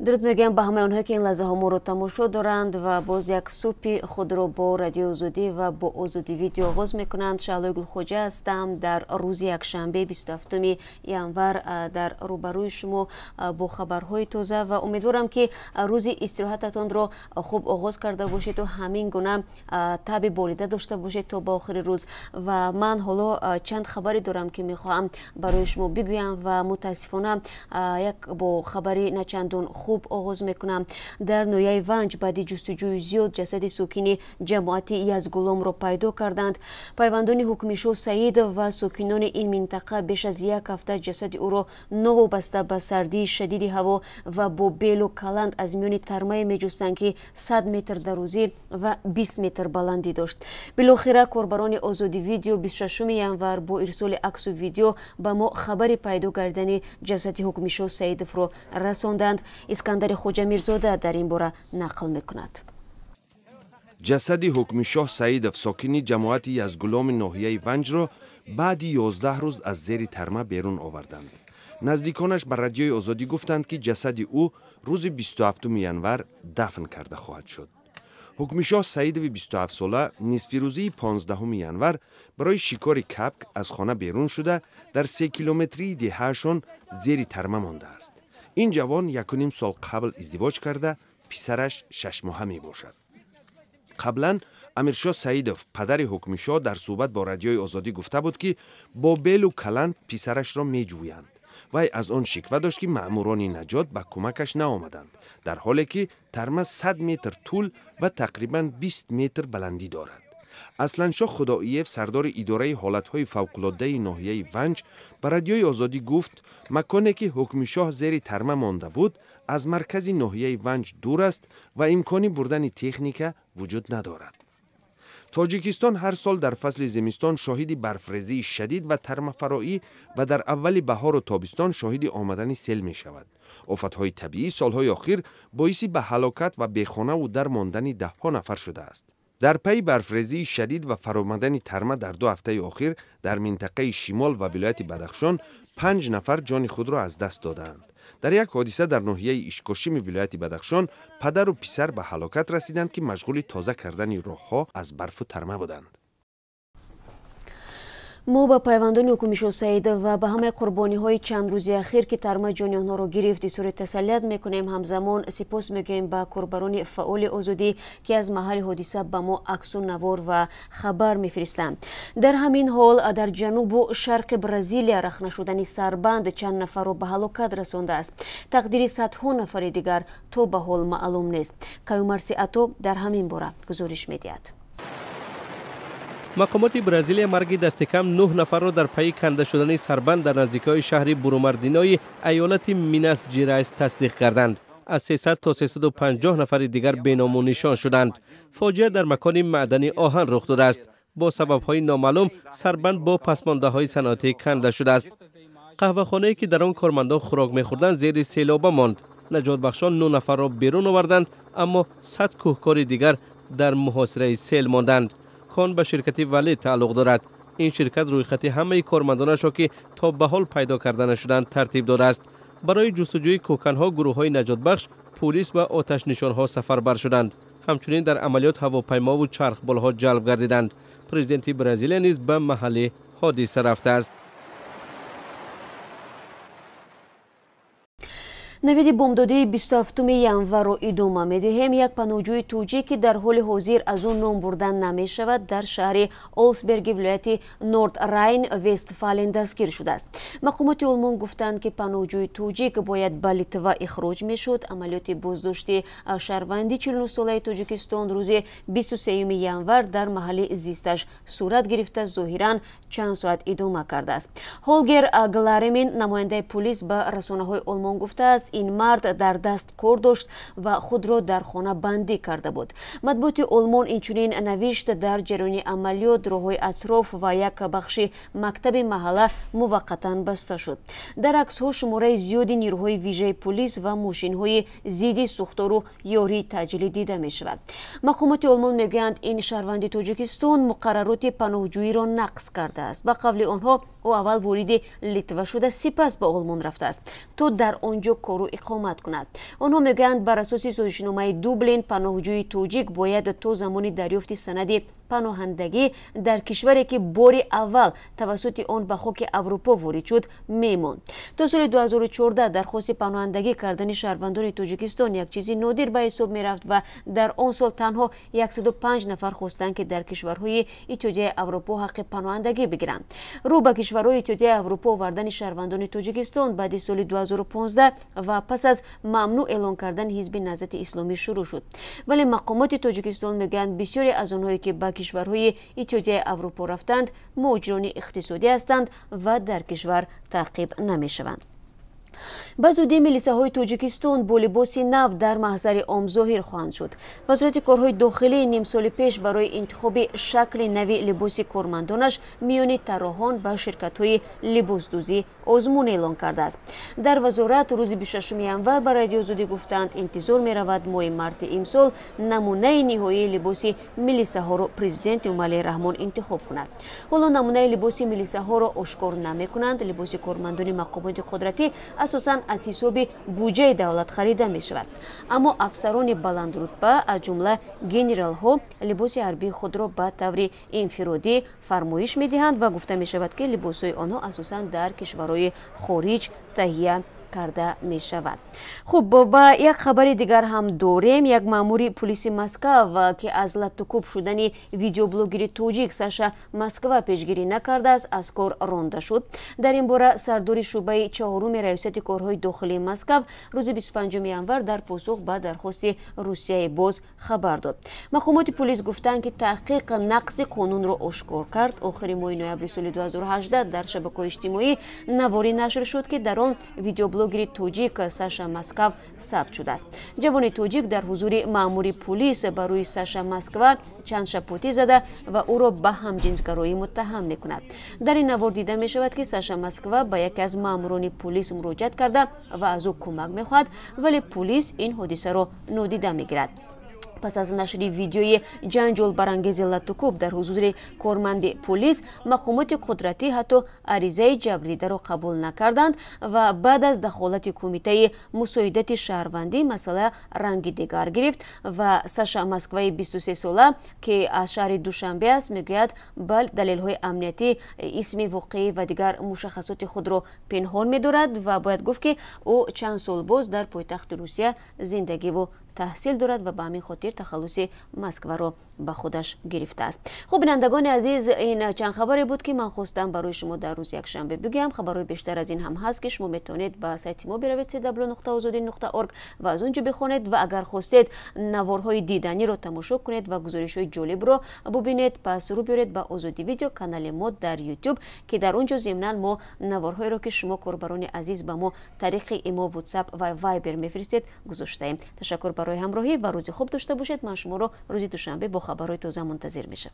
درود میگم به همه اونها که این لحظه ها ما رو تماشا دارند و باز یک صبح خود را با رادیو آزادی و با آزادی ویدیو آغاز میکنند. شعله گلخوجه هستم در روز یکشنبه 27 ینور در روبروی شما با خبرهای تازه و امیدوارم که روز استراحتتان را خوب آغاز کرده باشید و همین گونه تب بالیده داشته باشید تا با آخر روز. و من حالا چند خبری دارم که میخواهم برای شما بگویم و متاسفانه یک با خبری نچندان خوب آغاز میکنم. در نویه ونج بعد جستجوی زیاد جسد ساکن جماعت یزگولام را پیدا کردند. پیوندان حکمشو سعید و ساکنان این منطقه بیش از یک هفته جسد او را نوابسته به سردی شدید هوا و با بیل و کلند از میان ترمه میجستند که 100 متر درازی و 20 متر بلندی داشت. بالاخره کاربران آزادی ویدیو 26 ینور با ارسال عکس و ویدیو به ما خبر پیدا کردن جسد حکمشو سعید را رساندند. اسکندر خوجه میرزاده در این باره نقل میکند. جسد حکمشاه سعیدов ساکنی جماعت یزگولام ناحیه ونج را بعد 11 روز از زیر ترمه بیرون آوردند. نزدیکانش به رادیوی آزادی گفتند که جسد او روز 27 ینور دفن کرده خواهد شد. حکمشاه سعیدov 27 ساله نصف روزی 15 ینور برای شکار کپک از خانه بیرون شده در 3 کیلومتری دهه‌شان زیر ترمه مانده است. این جوان 1.5 سال قبل ازدواج کرده، پسرش 6 ماهه می باشد. قبلا امیرشاه سعیدov پدر حکمشاه در صحبت با رادیوی آزادی گفته بود که با بیل و کلند پسرش را می جویند. وی از آن شکوه داشت که مأموران نجات به کمکش نآمدند، در حالی که ترمه 100 متر طول و تقریبا 20 متر بلندی دارد. اصلانشاه خداییف سردار اداره حالتهای فوق‌العاده ناحیه ونج به رادیوی آزادی گفت مکانی که حکمشاه زیر ترمه مانده بود از مرکز ناحیه ونج دور است و امکانی بردن تکنیک وجود ندارد. تاجیکستان هر سال در فصل زمستان شاهد برفریزی شدید و ترمه فرایی و در اول بهار و تابستان شاهد آمدن سیل می شود. آفتهای طبیعی سالهای اخیر باعث به هلاکت و بیخانه و در ماندن ده‌ها نفر شده است. در پی برفریزی شدید و فرآمدن ترمه در 2 هفته اخیر در منطقه شمال و ولایت بدخشان 5 نفر جان خود را از دست دادند. در یک حادثه در ناحیه اشکاشم ولایت بدخشان پدر و پسر به هلاکت رسیدند که مشغول تازه کردن راهها از برف و ترمه بودند. ما با پیوندان حکمشاه سعید و به همه قربانی های چند روزی اخیر که ترمه جان آنها را گرفت اظهار تسلیت میکنیم. همزمان سپاس میگوییم به کاربران فعال آزادی که از محل حادثه به ما عکس و نوار و خبر میفرستند. در همین حال در جنوب و شرق برزیل رخنه شدن سربند چند نفر را به هلاکت رسانده است. تقدیر صدها نفر دیگر تا به حال معلوم نیست. کایومرسی اتو در همین باره گزارش میدهد. مقامات برزیل مرگ دست کم 9 نفر را در پی کنده شدن سربند در نزدیکی شهر بروماردینای ایالت میناس جیرایس تصدیق کردند. از 300 تا 350 نفر دیگر بینام و نشان شدند. فاجعه در مکان معدنی آهن رخ داده است. با سبب‌های نامعلوم سربند با پسمانده‌های صنعتی کنده شده است. قهوه‌خانه‌ای که در آن کارمندان خوراک می‌خوردند زیر سیلاب ماند. نجات بخشان 9 نفر را بیرون آوردند، اما 100 کوهکار دیگر در محاصره سیل ماندند. کان به شرکت ولی تعلق دارد. این شرکت روی خط همه کارمندانش را که تا به حال پیدا کرده نشدند ترتیب داده است. برای جستجوی کوکنها گروه‌های نجات بخش، پلیس و آتش نشانها سفربر شدند. همچنین در عملیات هواپیما و چرخبالها جلب گردیدند. پرزیدنت برزیل نیز به محل حادثه رفته است. навиди бомдодии 27 январ ро идома медиҳем. Як паноҳҷӯи туҷӣ ки дар ҳоли ҳозир аз он ном бурдан намешавад дар шаҳри олсберги вилояти норд райн вестфален дастгир шудааст. мақомоти олмон гуфтанд ки паноҳҷӯи туҷик бояд ба литва ихроҷ мешуд. амалиёти боздошти шаҳрванди 49 солаи тоҷикистон рӯзи 23 январ дар маҳалли зисташ сурат гирифта зоҳиран чанд соат идома кардааст. ҳолгер гларемин намояндаи полис ба расонаҳои олмон гуфтааст این مرد در دست کار داشت و خود را در خانه بندی کرده بود. مطبوعات آلمان اینچنین نوشت در جریان عملیات راههای اطراف و یک بخش مکتب محله موقتا بسته شد. در عکس‌ها شماره زیادی نیروهای ویژه پلیس و ماشین‌های ضد سوختار و یاری تعجیلی دیده می‌شود. مقامات آلمان میگویند این شهروند تاجیکستان مقررات پناهجویی را نقض کرده است. به قول آنها او اول ورود لیتوا شده سپس به آلمان رفته است تا در آنجا کار و اقامت کند. آنها میگویند بر اساس سازشنامه دوبلین پناهجوی تاجیک باید تا زمان دریافت سند پناهندگی در کشوری که بار اول توسط آن به خاک اروپا وارد شد میماند. تا سال 2014 درخواست پناهندگی کردن شهروندان تاجیکستان یک چیزی نادر به حساب می رفت و در آن سال تنها 105 نفر خواستند که در کشورهای اتحادیه اروپا حق پناهندگی بگیرند. رو به کشورهای اتحادیه اروپا آوردن شهروندان تاجیکستان بعد سال 2015 و پس از ممنوع اعلان کردن حزب نهضت اسلامی شروع شد. ولی مقامات تاجیکستان میگویند بسیاری از آنهایی که به کشورهای اتحادیه اروپا رفتند مهاجران اقتصادی هستند و در کشور تعقیب نمیشوند. به زودی ملیسه های تاجیکستان با لباس نو در محضر عام ظاهر خواهند شد. وزارت کارهای داخلی نیم سال پیش برای انتخاب شکل نوی لباس کارمندانش میان طراحان و شرکت های لباس دوزی آزمون اعلان کرده است. در وزارت روز 26 ینور به رادیو آزادی گفتند انتظار می رود ماه مارت امسال نمونه نهایی لباس ملیسه ها را پرزیدنت عملی رحمان انتخاب کند. حالا نمونه لباس ملیسه ها را آشکار نمی کنند. لباس کارمندان مقامات قدرتی اساساً از حساب بودجه دولت خریده می شود. اما افسران بلند رتبه از جمله گنرال ها لباس حربی خود را به طور انفرادی فرمایش می دهند و گفته می شود که لباس های آنها اساساً در کشورهای خارج تهیه کرده می شود. خب با یک خبر دیگر هم داریم. یک مامور پلیس مسکو که از لطوکوب شدن ویدیو بلوگر تاجیک ساشا مسکو پیشگیری نکرده است از کار رانده شد. در این باره سردار شعبه چهارم ریاست کارهای داخلی مسکو روز 25 ینور در پاسخ به درخواست روسیه باز خبر داد. مقامات پلیس گفتند که تحقیق نقض قانون را آشکار کرد. آخر ماه نوامبر سال 2018 در شبکه‌های اجتماعی نواری نشر شد که در آن ویدیو بلوگر تاجیک ساشا مسکو ثبت شده است. جوان تاجیک در حضور مأمور پلیس برای ساشا مسکو چند شپوتی زده و او را به همجنسگرایی متهم میکند. در این نوار دیده می شود که ساشا مسکو به یکی از ماموران پلیس مراجعت کرده و از او کمک میخواهد ولی پلیس این حادثه را نادیده میگیرد. پس از نشر ویدیوی جنجال برانگیز لطوکوب در حضور کارمند پلیس مقامات قدرتی حتی عریضه جبریده را قبول نکردند و بعد از دخالت کمیته مساعدت شهروندی مسئله رنگ دیگر گرفت و ساشا مسکوی 23 ساله که از شهر دوشنبه است میگوید بل دلیل‌های امنیتی اسم واقعی و دیگر مشخصات خود را پنهان می‌دارد و باید گفت که او چند سال باز در پایتخت روسیه زندگی و تحصیل دارد و به همین خاطر تخلص مسکو را به خودش گرفته است. خب بینندگان عزیز این چند خبری بود که من خواستم برای شما در روز یک شنبه بگم. خبرهای بیشتر از این هم هست که شما میتونید به سایت ما بروید www.azadi.org و از اونجا بخونید و اگر خواستید نوارهای دیدنی را تماشا کنید و گزارش‌های جالب را ببینید پس رو بیارید به آزادی ویدیو کانال ما در یوتیوب که در اونجا ضمناً ما نوارهایی را که شما کاربران عزیز به ما طریق ایمو، واتساپ و وایبر میفرستید گذاشته ایم. تشکر برای همراهی و روز خوب داشته باشید. من شما رو روز دوشنبه با خبرهای تازه منتظر میشم.